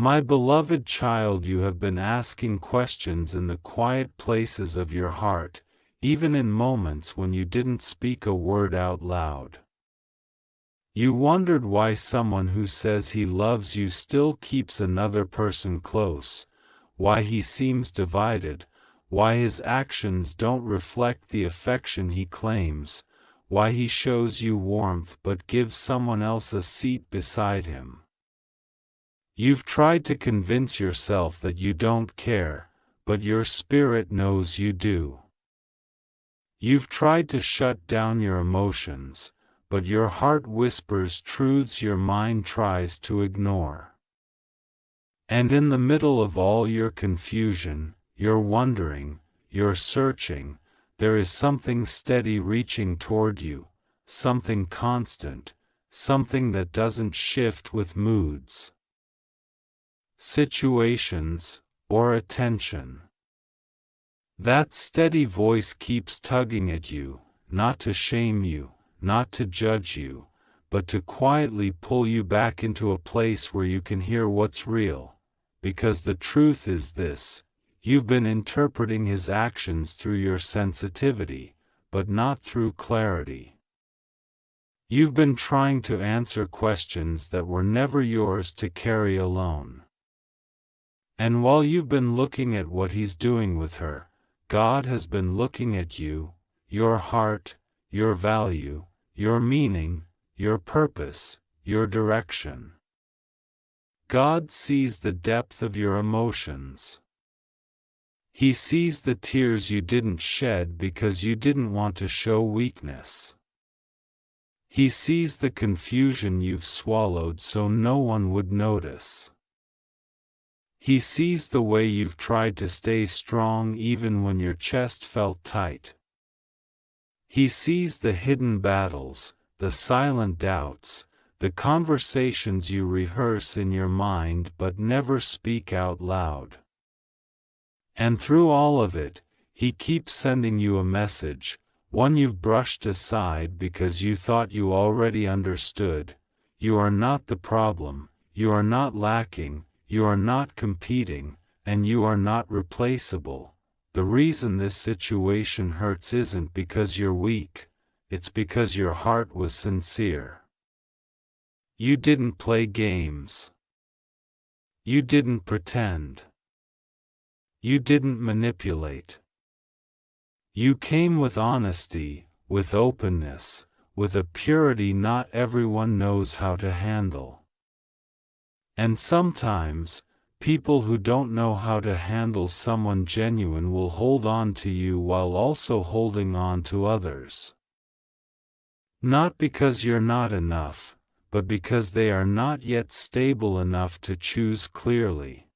My beloved child, you have been asking questions in the quiet places of your heart, even in moments when you didn't speak a word out loud. You wondered why someone who says he loves you still keeps another person close, why he seems divided, why his actions don't reflect the affection he claims, why he shows you warmth but gives someone else a seat beside him. You've tried to convince yourself that you don't care, but your spirit knows you do. You've tried to shut down your emotions, but your heart whispers truths your mind tries to ignore. And in the middle of all your confusion, your wondering, your searching, there is something steady reaching toward you, something constant, something that doesn't shift with moods, situations, or attention. That steady voice keeps tugging at you, not to shame you, not to judge you, but to quietly pull you back into a place where you can hear what's real. Because the truth is this: you've been interpreting his actions through your sensitivity, but not through clarity. You've been trying to answer questions that were never yours to carry alone. And while you've been looking at what he's doing with her, God has been looking at you, your heart, your value, your meaning, your purpose, your direction. God sees the depth of your emotions. He sees the tears you didn't shed because you didn't want to show weakness. He sees the confusion you've swallowed so no one would notice. He sees the way you've tried to stay strong even when your chest felt tight. He sees the hidden battles, the silent doubts, the conversations you rehearse in your mind but never speak out loud. And through all of it, he keeps sending you a message, one you've brushed aside because you thought you already understood. You are not the problem, you are not lacking, you are not competing, and you are not replaceable. The reason this situation hurts isn't because you're weak, it's because your heart was sincere. You didn't play games. You didn't pretend. You didn't manipulate. You came with honesty, with openness, with a purity not everyone knows how to handle. And sometimes, people who don't know how to handle someone genuine will hold on to you while also holding on to others. Not because you're not enough, but because they are not yet stable enough to choose clearly.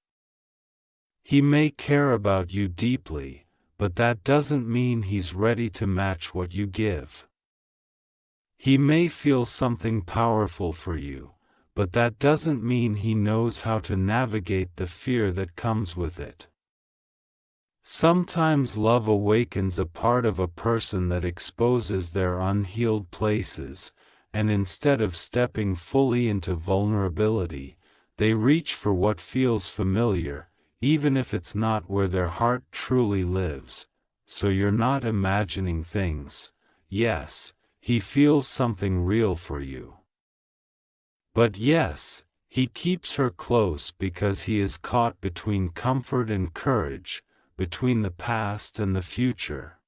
He may care about you deeply, but that doesn't mean he's ready to match what you give. He may feel something powerful for you, but that doesn't mean he knows how to navigate the fear that comes with it. Sometimes love awakens a part of a person that exposes their unhealed places, and instead of stepping fully into vulnerability, they reach for what feels familiar, even if it's not where their heart truly lives. So you're not imagining things. Yes, he feels something real for you. But yes, he keeps her close because he is caught between comfort and courage, between the past and the future,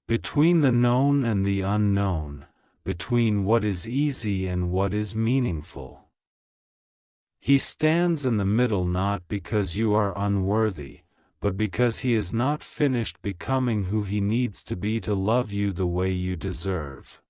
between the known and the unknown, between what is easy and what is meaningful. He stands in the middle not because you are unworthy, but because he is not finished becoming who he needs to be to love you the way you deserve.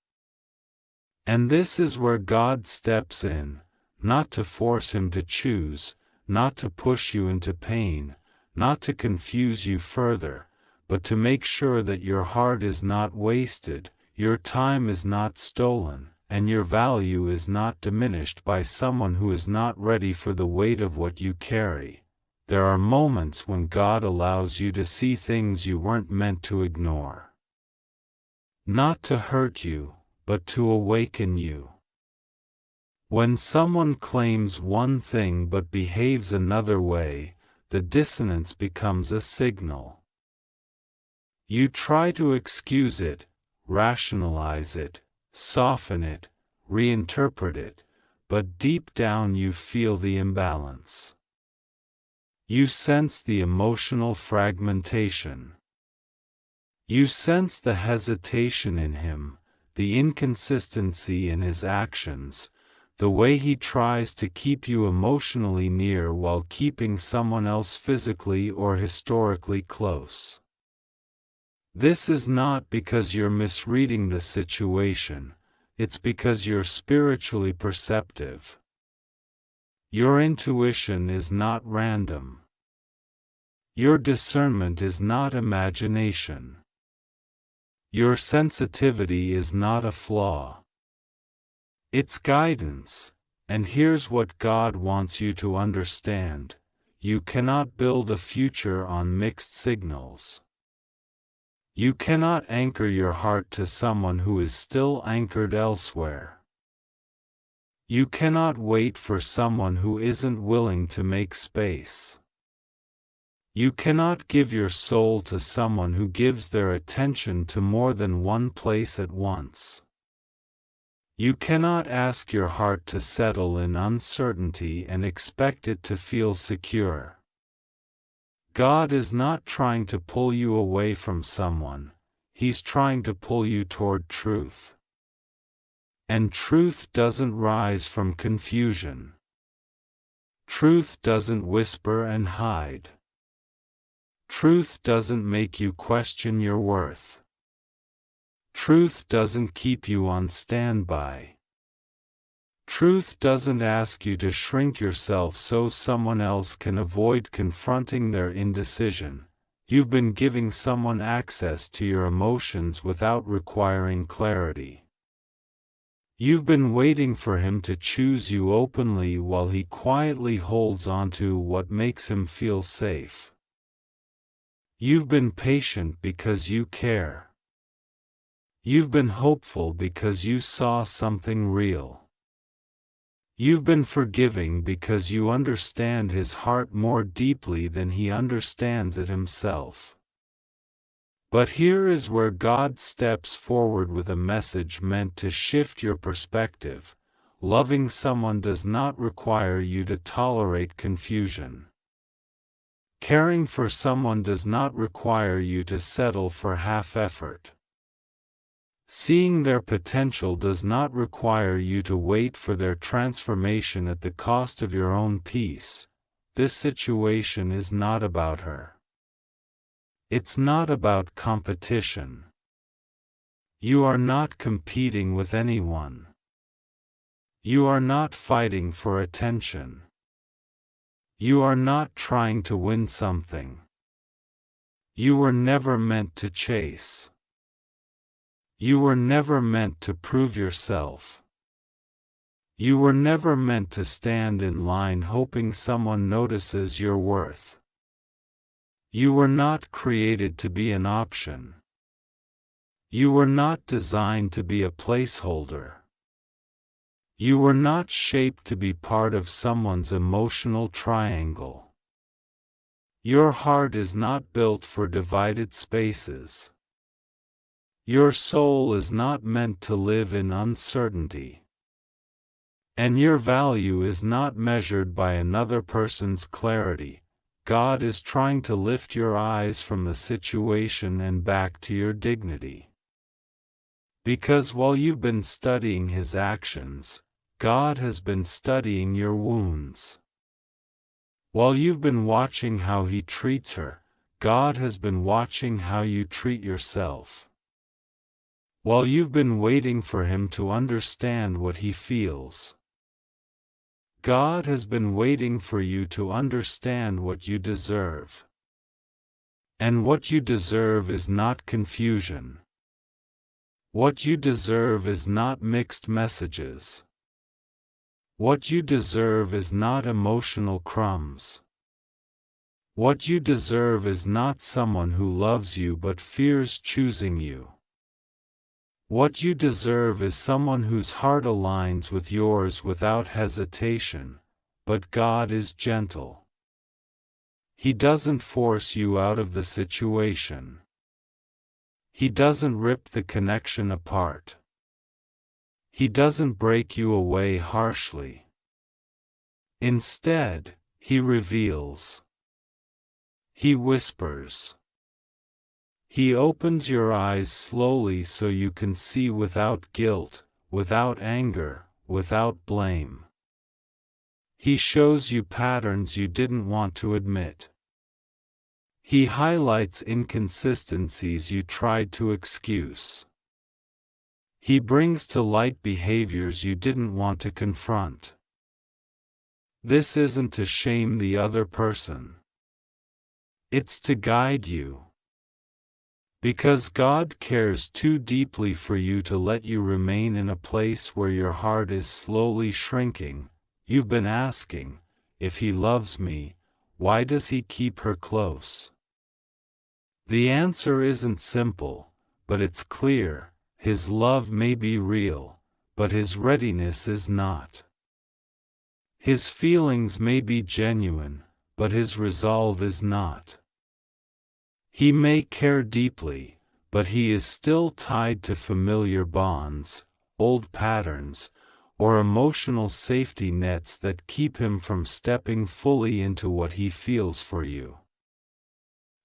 And this is where God steps in, not to force him to choose, not to push you into pain, not to confuse you further, but to make sure that your heart is not wasted, your time is not stolen, and your value is not diminished by someone who is not ready for the weight of what you carry. There are moments when God allows you to see things you weren't meant to ignore. Not to hurt you, but to awaken you. When someone claims one thing but behaves another way, the dissonance becomes a signal. You try to excuse it, rationalize it, soften it, reinterpret it, but deep down you feel the imbalance. You sense the emotional fragmentation. You sense the hesitation in him, the inconsistency in his actions, the way he tries to keep you emotionally near while keeping someone else physically or historically close. This is not because you're misreading the situation, it's because you're spiritually perceptive. Your intuition is not random. Your discernment is not imagination. Your sensitivity is not a flaw. It's guidance, and here's what God wants you to understand: you cannot build a future on mixed signals. You cannot anchor your heart to someone who is still anchored elsewhere. You cannot wait for someone who isn't willing to make space. You cannot give your soul to someone who gives their attention to more than one place at once. You cannot ask your heart to settle in uncertainty and expect it to feel secure. God is not trying to pull you away from someone, He's trying to pull you toward truth. And truth doesn't rise from confusion. Truth doesn't whisper and hide. Truth doesn't make you question your worth. Truth doesn't keep you on standby. Truth doesn't ask you to shrink yourself so someone else can avoid confronting their indecision. You've been giving someone access to your emotions without requiring clarity. You've been waiting for him to choose you openly while he quietly holds onto what makes him feel safe. You've been patient because you care. You've been hopeful because you saw something real. You've been forgiving because you understand his heart more deeply than he understands it himself. But here is where God steps forward with a message meant to shift your perspective. Loving someone does not require you to tolerate confusion. Caring for someone does not require you to settle for half effort. Seeing their potential does not require you to wait for their transformation at the cost of your own peace. This situation is not about her. It's not about competition. You are not competing with anyone. You are not fighting for attention. You are not trying to win something. You were never meant to chase. You were never meant to prove yourself. You were never meant to stand in line hoping someone notices your worth. You were not created to be an option. You were not designed to be a placeholder. You were not shaped to be part of someone's emotional triangle. Your heart is not built for divided spaces. Your soul is not meant to live in uncertainty. And your value is not measured by another person's clarity. God is trying to lift your eyes from the situation and back to your dignity. Because while you've been studying his actions, God has been studying your wounds. While you've been watching how he treats her, God has been watching how you treat yourself. While you've been waiting for him to understand what he feels, God has been waiting for you to understand what you deserve. And what you deserve is not confusion. What you deserve is not mixed messages. What you deserve is not emotional crumbs. What you deserve is not someone who loves you but fears choosing you. What you deserve is someone whose heart aligns with yours without hesitation, but God is gentle. He doesn't force you out of the situation. He doesn't rip the connection apart. He doesn't break you away harshly. Instead, He reveals. He whispers. He opens your eyes slowly so you can see without guilt, without anger, without blame. He shows you patterns you didn't want to admit. He highlights inconsistencies you tried to excuse. He brings to light behaviors you didn't want to confront. This isn't to shame the other person. It's to guide you. Because God cares too deeply for you to let you remain in a place where your heart is slowly shrinking. You've been asking, if He loves me, why does He keep her close? The answer isn't simple, but it's clear. His love may be real, but His readiness is not. His feelings may be genuine, but His resolve is not. He may care deeply, but He is still tied to familiar bonds, old patterns, or emotional safety nets that keep Him from stepping fully into what He feels for you.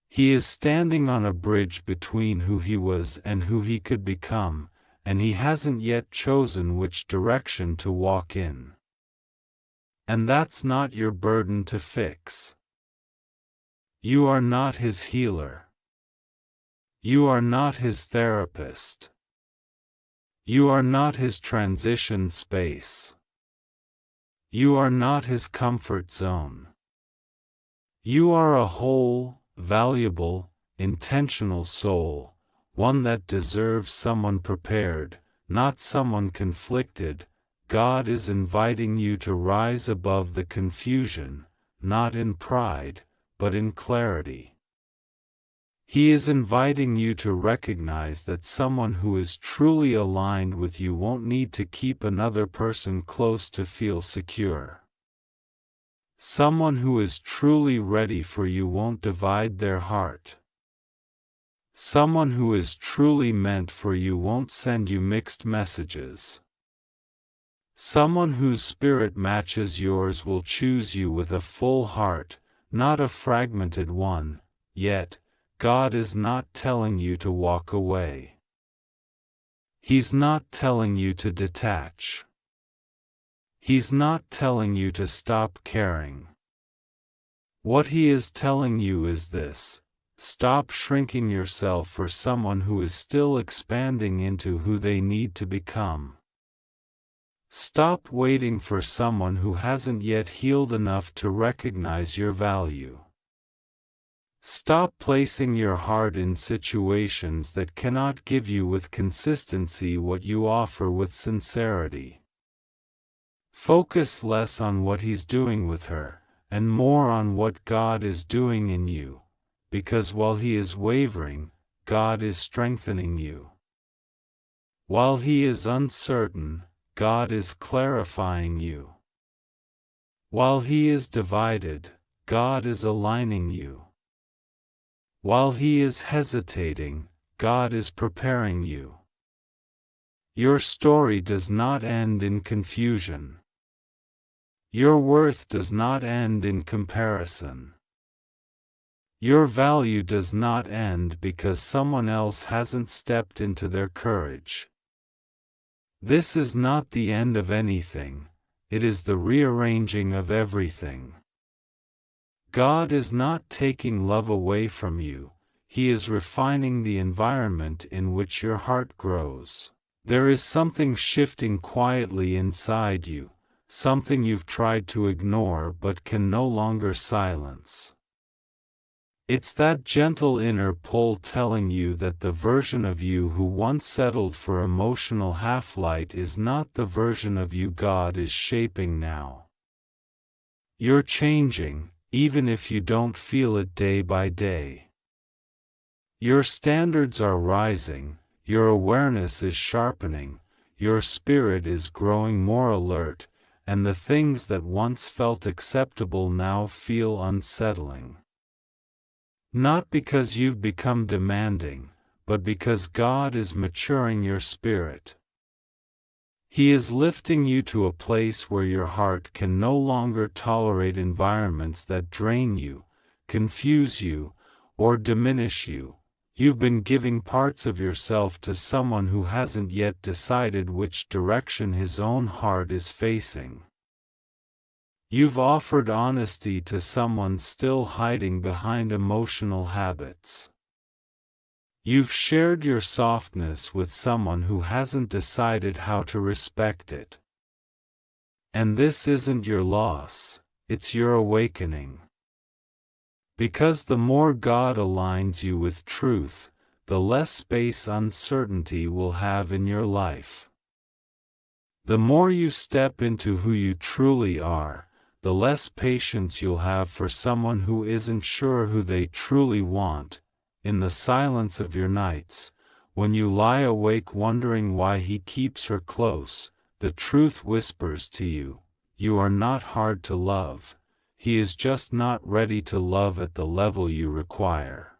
He is standing on a bridge between who He was and who He could become, and He hasn't yet chosen which direction to walk in. And that's not your burden to fix. You are not His healer. You are not His therapist. You are not His transition space. You are not His comfort zone. You are a whole, valuable, intentional soul, one that deserves someone prepared, not someone conflicted. God is inviting you to rise above the confusion, not in pride, but in clarity. He is inviting you to recognize that someone who is truly aligned with you won't need to keep another person close to feel secure. Someone who is truly ready for you won't divide their heart. Someone who is truly meant for you won't send you mixed messages. Someone whose spirit matches yours will choose you with a full heart, not a fragmented one. Yet, God is not telling you to walk away. He's not telling you to detach. He's not telling you to stop caring. What He is telling you is this: stop shrinking yourself for someone who is still expanding into who they need to become. Stop waiting for someone who hasn't yet healed enough to recognize your value. Stop placing your heart in situations that cannot give you with consistency what you offer with sincerity. Focus less on what He's doing with her, and more on what God is doing in you, because while He is wavering, God is strengthening you. While He is uncertain, God is clarifying you. While He is divided, God is aligning you. While He is hesitating, God is preparing you. Your story does not end in confusion. Your worth does not end in comparison. Your value does not end because someone else hasn't stepped into their courage. This is not the end of anything, it is the rearranging of everything. God is not taking love away from you, He is refining the environment in which your heart grows. There is something shifting quietly inside you, something you've tried to ignore but can no longer silence. It's that gentle inner pull telling you that the version of you who once settled for emotional half-light is not the version of you God is shaping now. You're changing, even if you don't feel it day by day. Your standards are rising, your awareness is sharpening, your spirit is growing more alert, and the things that once felt acceptable now feel unsettling. Not because you've become demanding, but because God is maturing your spirit. He is lifting you to a place where your heart can no longer tolerate environments that drain you, confuse you, or diminish you. You've been giving parts of yourself to someone who hasn't yet decided which direction his own heart is facing. You've offered honesty to someone still hiding behind emotional habits. You've shared your softness with someone who hasn't decided how to respect it. And this isn't your loss, it's your awakening. Because the more God aligns you with truth, the less space uncertainty will have in your life. The more you step into who you truly are, the less patience you'll have for someone who isn't sure who they truly want. In the silence of your nights, when you lie awake wondering why he keeps her close, the truth whispers to you, you are not hard to love. He is just not ready to love at the level you require.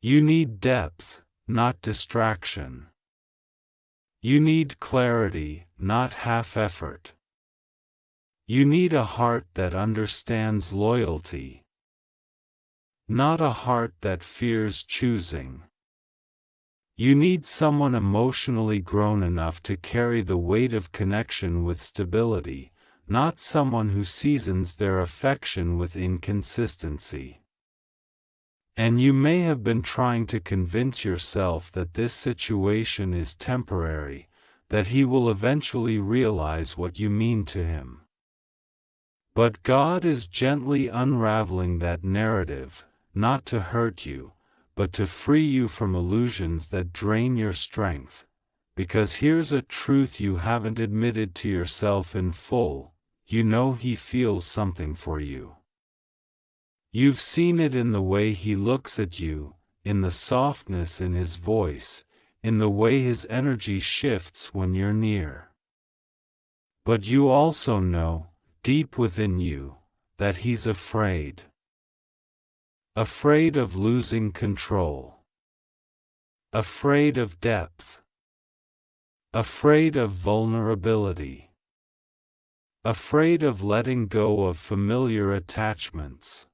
You need depth, not distraction. You need clarity, not half effort. You need a heart that understands loyalty, not a heart that fears choosing. You need someone emotionally grown enough to carry the weight of connection with stability, not someone who seasons their affection with inconsistency. And you may have been trying to convince yourself that this situation is temporary, that he will eventually realize what you mean to him. But God is gently unraveling that narrative, not to hurt you, but to free you from illusions that drain your strength. Because here's a truth you haven't admitted to yourself in full: you know he feels something for you. You've seen it in the way he looks at you, in the softness in his voice, in the way his energy shifts when you're near. But you also know, deep within you, that he's afraid. Afraid of losing control. Afraid of depth. Afraid of vulnerability. Afraid of letting go of familiar attachments.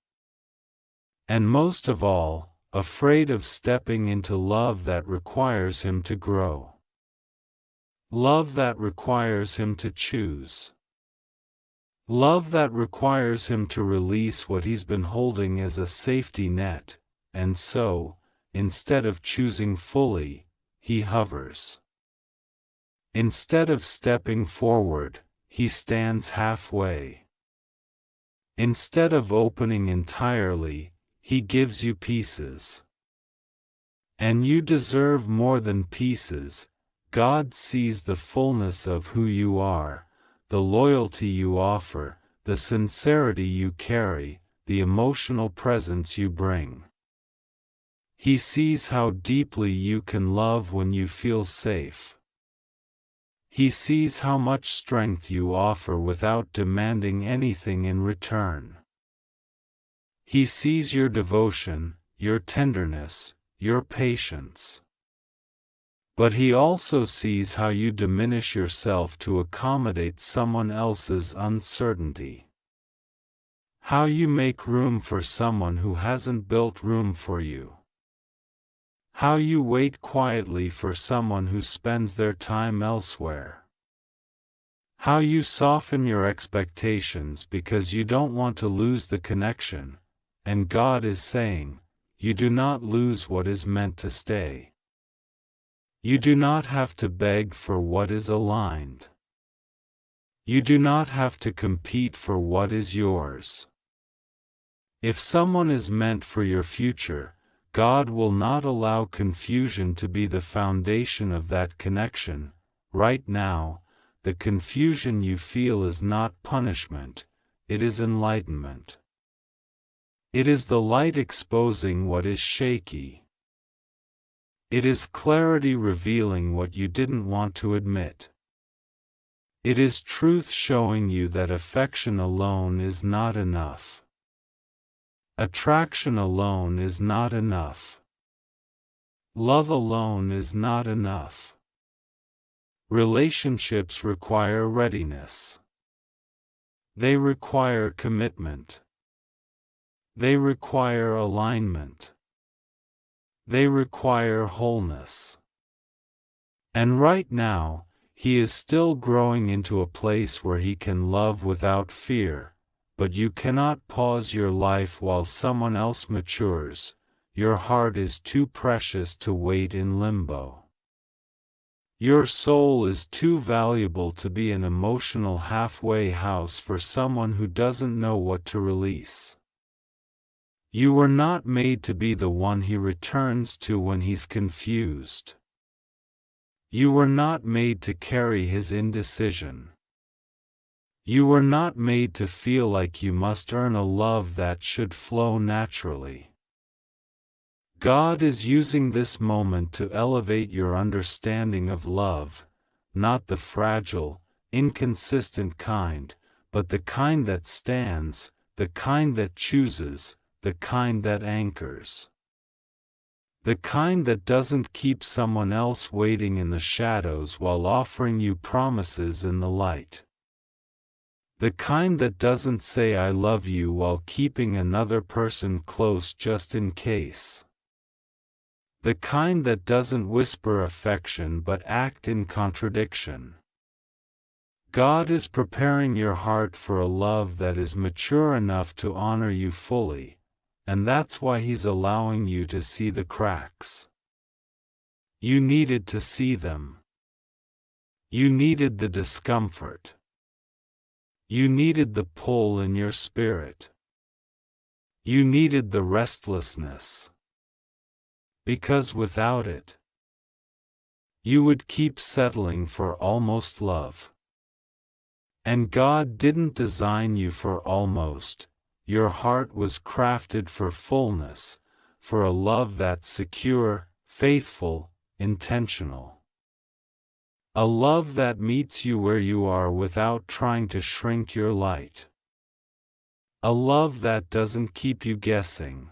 And most of all, afraid of stepping into love that requires him to grow. Love that requires him to choose. Love that requires him to release what he's been holding as a safety net, and so, instead of choosing fully, he hovers. Instead of stepping forward, he stands halfway. Instead of opening entirely, he gives you pieces. And you deserve more than pieces. God sees the fullness of who you are, the loyalty you offer, the sincerity you carry, the emotional presence you bring. He sees how deeply you can love when you feel safe. He sees how much strength you offer without demanding anything in return. He sees your devotion, your tenderness, your patience. But he also sees how you diminish yourself to accommodate someone else's uncertainty. How you make room for someone who hasn't built room for you. How you wait quietly for someone who spends their time elsewhere. How you soften your expectations because you don't want to lose the connection, and God is saying, you do not lose what is meant to stay. You do not have to beg for what is aligned. You do not have to compete for what is yours. If someone is meant for your future, God will not allow confusion to be the foundation of that connection. Right now, the confusion you feel is not punishment, it is enlightenment. It is the light exposing what is shaky. It is clarity revealing what you didn't want to admit. It is truth showing you that affection alone is not enough. Attraction alone is not enough. Love alone is not enough. Relationships require readiness. They require commitment. They require alignment. They require wholeness. And right now, he is still growing into a place where he can love without fear, but you cannot pause your life while someone else matures. Your heart is too precious to wait in limbo. Your soul is too valuable to be an emotional halfway house for someone who doesn't know what to release. You were not made to be the one he returns to when he's confused. You were not made to carry his indecision. You were not made to feel like you must earn a love that should flow naturally. God is using this moment to elevate your understanding of love, not the fragile, inconsistent kind, but the kind that stands, the kind that chooses, the kind that anchors. The kind that doesn't keep someone else waiting in the shadows while offering you promises in the light. The kind that doesn't say I love you while keeping another person close just in case. The kind that doesn't whisper affection but act in contradiction. God is preparing your heart for a love that is mature enough to honor you fully, and that's why He's allowing you to see the cracks. You needed to see them. You needed the discomfort. You needed the pull in your spirit. You needed the restlessness. Because without it, you would keep settling for almost love. And God didn't design you for almost. Your heart was crafted for fullness, for a love that's secure, faithful, intentional. A love that meets you where you are without trying to shrink your light. A love that doesn't keep you guessing.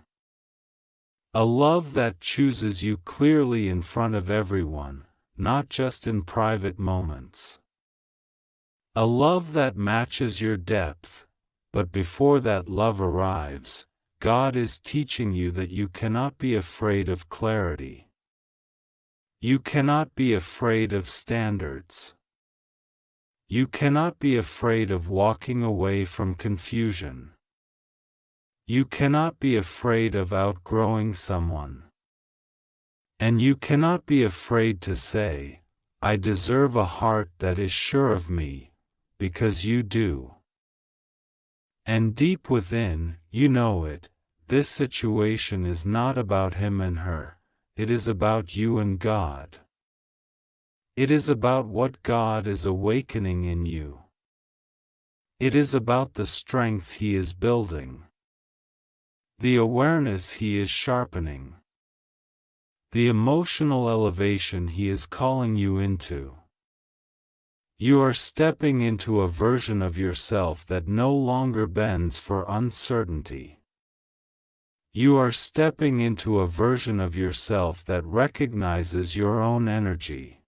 A love that chooses you clearly in front of everyone, not just in private moments. A love that matches your depth, but before that love arrives, God is teaching you that you cannot be afraid of clarity. You cannot be afraid of standards. You cannot be afraid of walking away from confusion. You cannot be afraid of outgrowing someone. And you cannot be afraid to say, I deserve a heart that is sure of me, because you do. And deep within, you know it, this situation is not about him and her, it is about you and God. It is about what God is awakening in you. It is about the strength He is building. The awareness He is sharpening. The emotional elevation He is calling you into. You are stepping into a version of yourself that no longer bends for uncertainty. You are stepping into a version of yourself that recognizes your own energy.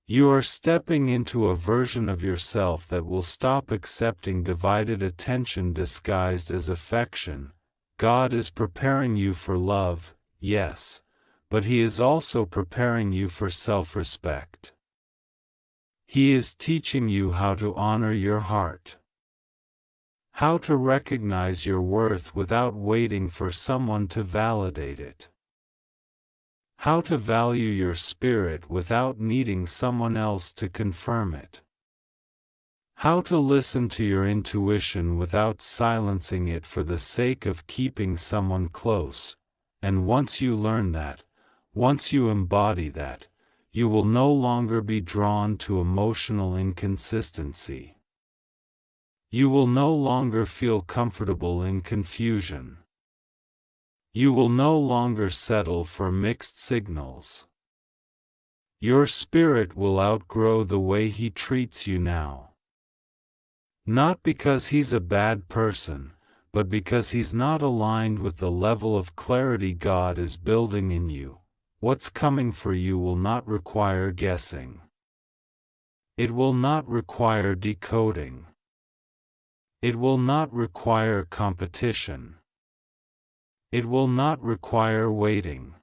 You are stepping into a version of yourself that will stop accepting divided attention disguised as affection. God is preparing you for love, yes, but He is also preparing you for self-respect. He is teaching you how to honor your heart. How to recognize your worth without waiting for someone to validate it. How to value your spirit without needing someone else to confirm it. How to listen to your intuition without silencing it for the sake of keeping someone close. And once you learn that, once you embody that, you will no longer be drawn to emotional inconsistency. You will no longer feel comfortable in confusion. You will no longer settle for mixed signals. Your spirit will outgrow the way he treats you now. Not because he's a bad person, but because he's not aligned with the level of clarity God is building in you. What's coming for you will not require guessing. It will not require decoding. It will not require competition. It will not require waiting.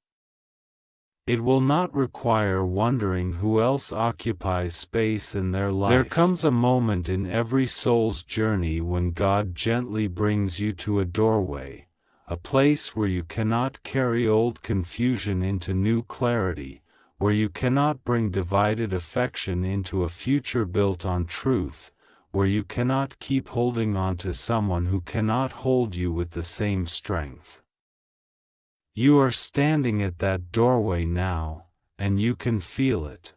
It will not require wondering who else occupies space in their life. There comes a moment in every soul's journey when God gently brings you to a doorway, a place where you cannot carry old confusion into new clarity, where you cannot bring divided affection into a future built on truth, where you cannot keep holding on to someone who cannot hold you with the same strength. You are standing at that doorway now, and you can feel it.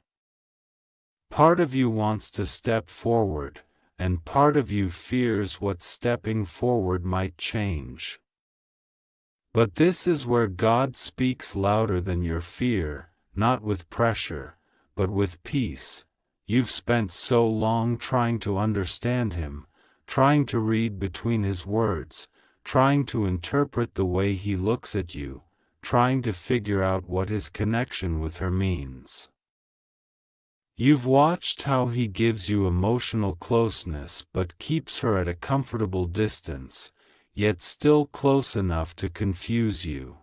Part of you wants to step forward, and part of you fears what stepping forward might change. But this is where God speaks louder than your fear, not with pressure, but with peace. You've spent so long trying to understand him, trying to read between his words, trying to interpret the way he looks at you, trying to figure out what his connection with her means. You've watched how he gives you emotional closeness but keeps her at a comfortable distance, yet still close enough to confuse you.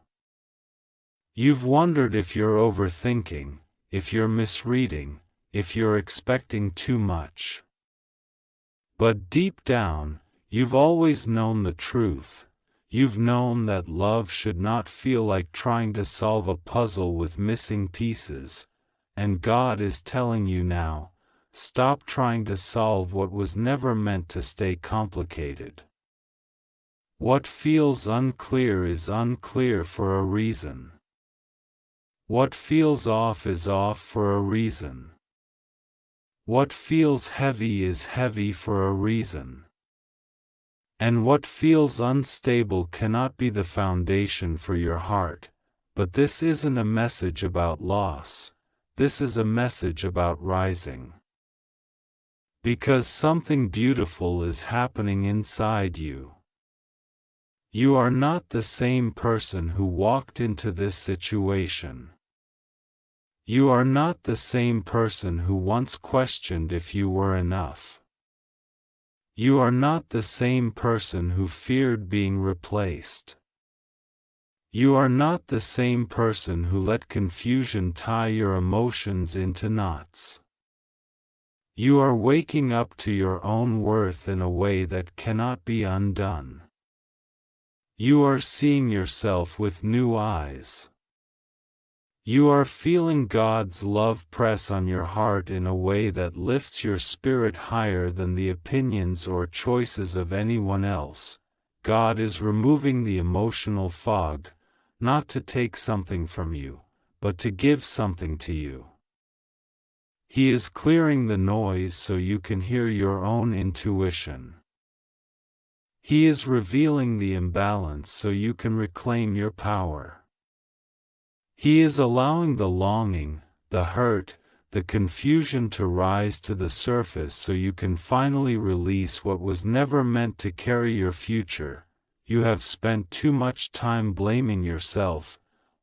You've wondered if you're overthinking, if you're misreading, if you're expecting too much. But deep down, you've always known the truth. You've known that love should not feel like trying to solve a puzzle with missing pieces, and God is telling you now, stop trying to solve what was never meant to stay complicated. What feels unclear is unclear for a reason. What feels off is off for a reason. What feels heavy is heavy for a reason. And what feels unstable cannot be the foundation for your heart. But this isn't a message about loss. This is a message about rising. Because something beautiful is happening inside you. You are not the same person who walked into this situation. You are not the same person who once questioned if you were enough. You are not the same person who feared being replaced. You are not the same person who let confusion tie your emotions into knots. You are waking up to your own worth in a way that cannot be undone. You are seeing yourself with new eyes. You are feeling God's love press on your heart in a way that lifts your spirit higher than the opinions or choices of anyone else. God is removing the emotional fog, not to take something from you, but to give something to you. He is clearing the noise so you can hear your own intuition. He is revealing the imbalance so you can reclaim your power. He is allowing the longing, the hurt, the confusion to rise to the surface so you can finally release what was never meant to carry your future. You have spent too much time blaming yourself,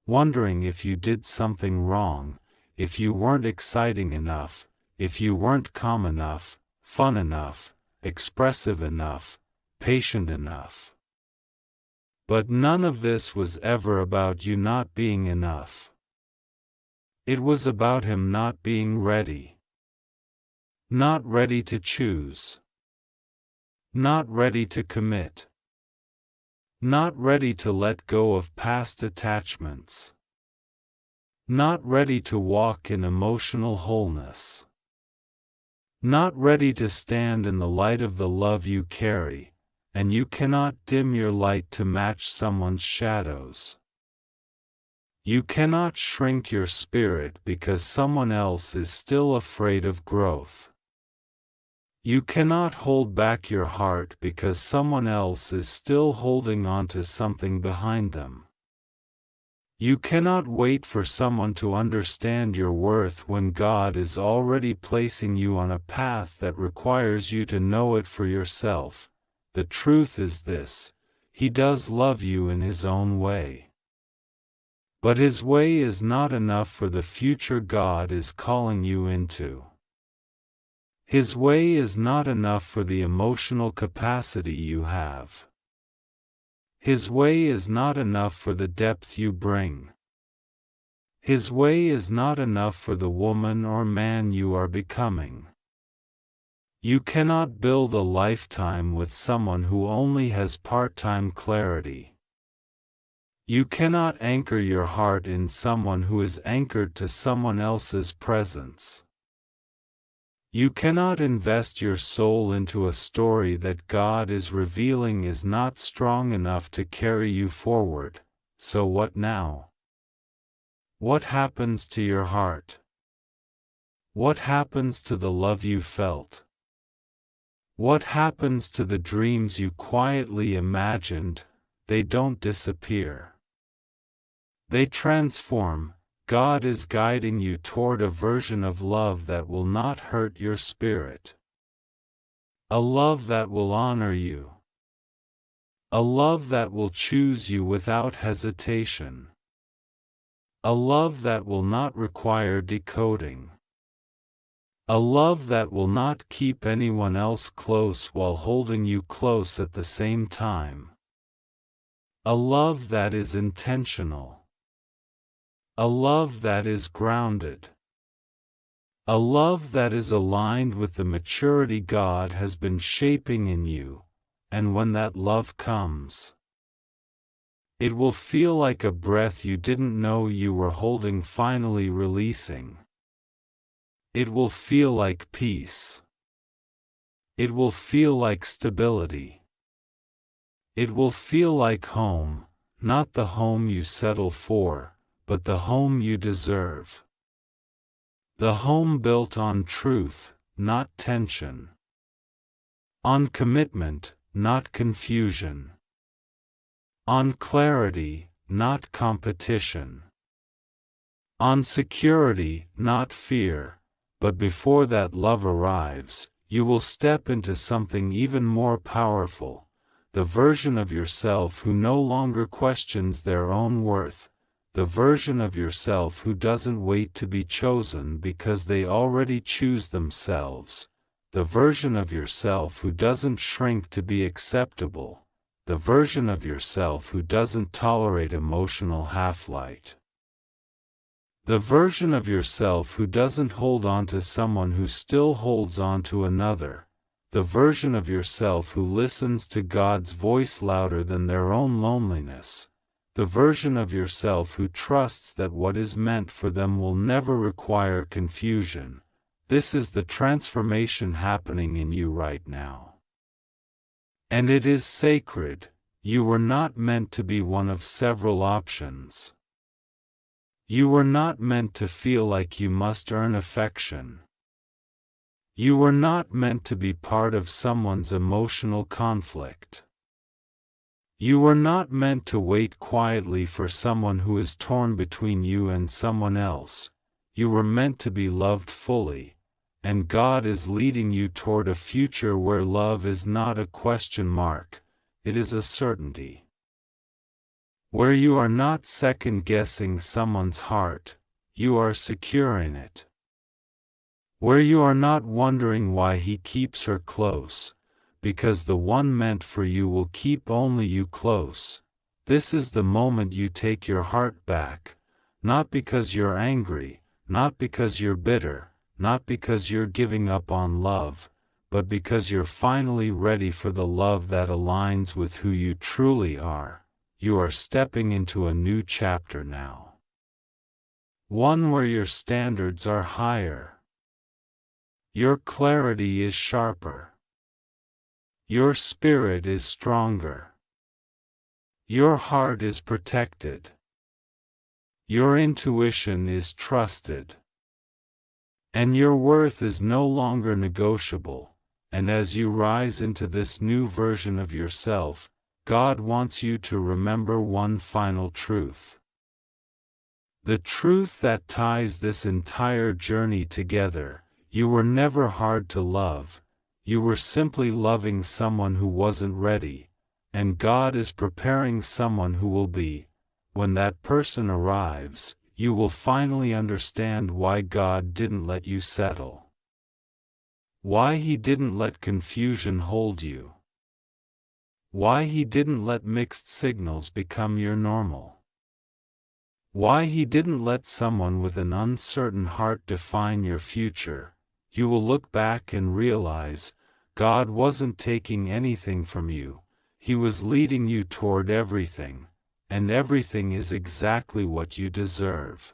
wondering if you did something wrong, if you weren't exciting enough, if you weren't calm enough, fun enough, expressive enough, patient enough. But none of this was ever about you not being enough. It was about him not being ready. Not ready to choose. Not ready to commit. Not ready to let go of past attachments. Not ready to walk in emotional wholeness. Not ready to stand in the light of the love you carry. And you cannot dim your light to match someone's shadows. You cannot shrink your spirit because someone else is still afraid of growth. You cannot hold back your heart because someone else is still holding on to something behind them. You cannot wait for someone to understand your worth when God is already placing you on a path that requires you to know it for yourself. The truth is this: He does love you in His own way. But His way is not enough for the future God is calling you into. His way is not enough for the emotional capacity you have. His way is not enough for the depth you bring. His way is not enough for the woman or man you are becoming. You cannot build a lifetime with someone who only has part-time clarity. You cannot anchor your heart in someone who is anchored to someone else's presence. You cannot invest your soul into a story that God is revealing is not strong enough to carry you forward. So what now? What happens to your heart? What happens to the love you felt? What happens to the dreams you quietly imagined? They don't disappear. They transform. God is guiding you toward a version of love that will not hurt your spirit. A love that will honor you. A love that will choose you without hesitation. A love that will not require decoding. A love that will not keep anyone else close while holding you close at the same time. A love that is intentional. A love that is grounded. A love that is aligned with the maturity God has been shaping in you, and when that love comes, it will feel like a breath you didn't know you were holding finally releasing. It will feel like peace. It will feel like stability. It will feel like home, not the home you settle for, but the home you deserve. The home built on truth, not tension. On commitment, not confusion. On clarity, not competition. On security, not fear. But before that love arrives, you will step into something even more powerful, the version of yourself who no longer questions their own worth, the version of yourself who doesn't wait to be chosen because they already choose themselves, the version of yourself who doesn't shrink to be acceptable, the version of yourself who doesn't tolerate emotional half-light. The version of yourself who doesn't hold on to someone who still holds on to another, the version of yourself who listens to God's voice louder than their own loneliness, the version of yourself who trusts that what is meant for them will never require confusion. This is the transformation happening in you right now. And it is sacred. You were not meant to be one of several options. You were not meant to feel like you must earn affection. You were not meant to be part of someone's emotional conflict. You were not meant to wait quietly for someone who is torn between you and someone else. You were meant to be loved fully, and God is leading you toward a future where love is not a question mark, it is a certainty. Where you are not second-guessing someone's heart, you are secure in it. Where you are not wondering why he keeps her close, because the one meant for you will keep only you close. This is the moment you take your heart back, not because you're angry, not because you're bitter, not because you're giving up on love, but because you're finally ready for the love that aligns with who you truly are. You are stepping into a new chapter now. One where your standards are higher. Your clarity is sharper. Your spirit is stronger. Your heart is protected. Your intuition is trusted. And your worth is no longer negotiable. And as you rise into this new version of yourself, God wants you to remember one final truth. The truth that ties this entire journey together: you were never hard to love, you were simply loving someone who wasn't ready, and God is preparing someone who will be. When that person arrives, you will finally understand why God didn't let you settle. Why He didn't let confusion hold you. Why He didn't let mixed signals become your normal. Why He didn't let someone with an uncertain heart define your future. You will look back and realize, God wasn't taking anything from you, He was leading you toward everything, and everything is exactly what you deserve.